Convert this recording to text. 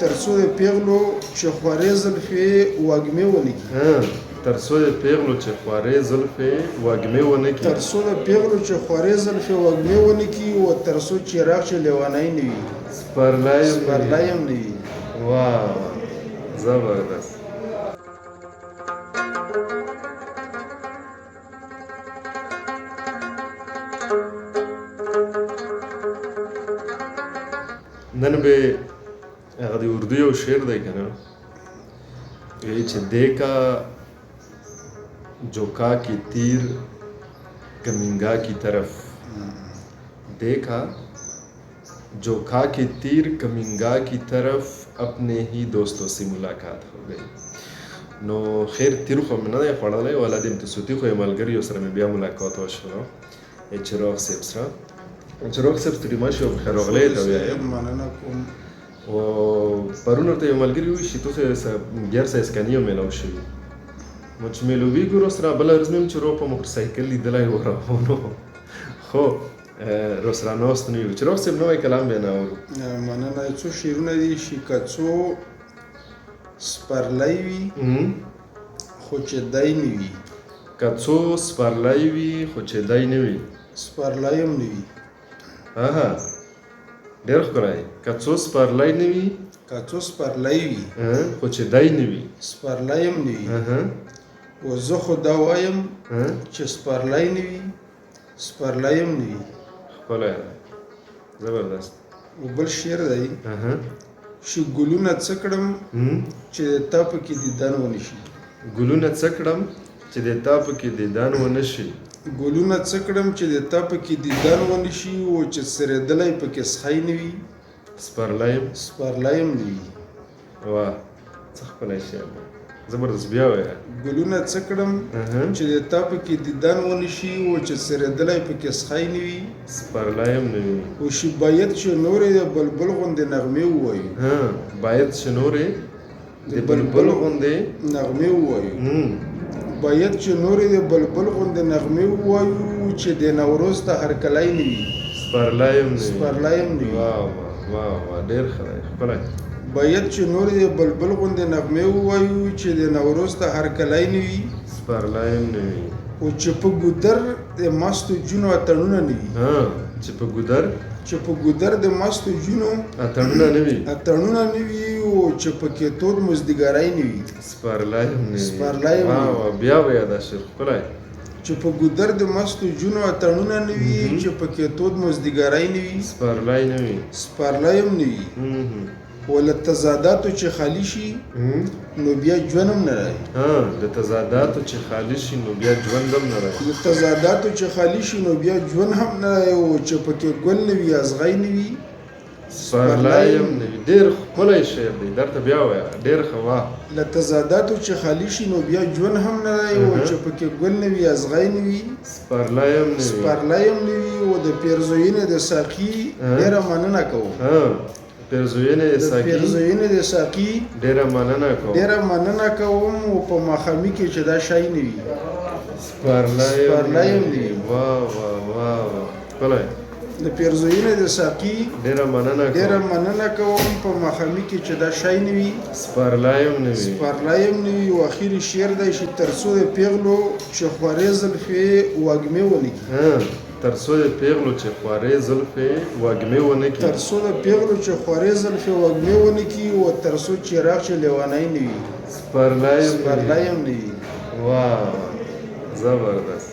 تر څو د پیغلو چې خوارې زلفې وږمې ونه کړي تر څو د پیغلو چې خوارې زلفې وږمې ونه کړي تر څو د پیغلو چې خوارې زلفې وږمې ونه کړي او تر څو چراغ چې لیوانی نه وي سپرلی هم نه وي واه زبردست نن به هغه د اردو یو شعر دی که نه وایي چې دیکھا جوکا کی تیر کمنگا کی طرف دیکھا جوکا کی تیر کمنگا کی طرف اپنے ہی دوستوں سے ملاقات ہو گئی نو خیر تیر خو مې نه دی خوړلی ولا د امتصوتي خو یې ملګریو سره مې بیا ملاقات وشوه چراغ صاحب سره چراغ صاحب ستړي مه شي او بخیر راغلی ته ووایم مننه کوم او پرون ورته یو ملګري وویل چې تاسو ګیر سایسکاني یو میلاو شوي نو چې میلویږو راسره بله ورځ مې هم چې روغ په موټرسایکل لیدلی و روانو خو راسره ناست نه یو چراغ صاحب نوی کلام بیا نه اورو مننه څو شعرونه دي چې که څو سپرلی وي خو چې دی نه وي که څو سپرلی وي خو چې دی نه وي سپرلی هم نه وي ډېر ښکلی که څو سپرلی نه وي که څو سپرلی وي خو چې دی نه وي سپرلی هم نه وي او زه خو دا وایم چې سپرلی نه وي سپرلی هم نه وي ښکلی زبردست او بل شعر دی چې ګلونه څه کړم چې د تا پکې دیدن ونه شي ګلونه څه کړم چې د تا پکې دیدن ونه شي ګلونه څه کړم چې د تا پکې دیدن ونه شي او چې سرېدلی پکې سخی نه وي سپرلی هم نه وي واه څه ښکلی شعر دی زبردست بیا وایه ګلونه څه کړم چې د تا پکې دیدن ونه شي او چې سرېدلی پکې سخی نه وي سپرلی هم نه وي او چې باید چې نورې د بلبل غوندې نغمې ووایو باید چې نورې د بلبل غوندې نغمې ووایو باید چې نورې د بلبل غوندې نغمې ووایو چې د نوروز ته هرکلی نه وي سپرلی هم نه وي واه ډېر ښه دی ښکلی باید چې نورې د بلبل غوندې نغمې ووایو چې د نوروز ته هرکلی نه وي سپرلی هم نه وي او چې په ګودر د مستو جونو اتڼونه نه وي چې په ګودر د مستو جونو اتڼونه نه وي او چې پکې تود مزدګرۍ نه وي سپرلی هم نه وي بیا وایه دا شعر ښکلی چې په ګودر د مستو جونو اتڼونه نه وي چې پکې تود مزدګرۍ نه وي سپرلی هم نه وي او له تضاداتو چې خالی شي نو بیا ژوند هم نه راځي د تضاداتو چې خالی شي نو بیا ژوند هم نه راځي له تضاداتو چې خالی شي نو بیا ژوند هم نه راځي او چې پکې ګل نه وي ازغی نه وي سپرلی هم نه وي ډېر ښکلی شعر دی درته بیا وایه ډېر ښه واه له تضاداتو چې خالی شي نو بیا ژوند هم نه راځي او چې پکې ګل نه وي ازغی نه وي سپرلی هم نه وي او د پیرزوینې د ساقي ډېره مننه کوم پیرزوینې د ساقي ډېره مننه کوم او په ماښامي کې چې دا شی نه وي سپرلی هم نه وي واه ښکلی د پیرزوینې د ساقي ډېره مننه کوم په ماښامي کې چې دا شی نه وي سپرلی هم نه وي او اخري شعر دی چې تر څو د پیغلو چې خوارې زلفې وږمې ونه کړي تر څو د پیغلو چې خوارې زلفې وږمې ونه کړي او تر څو چراغ چې لیوانی نه وي سپرلی هم نه وي واه زبردست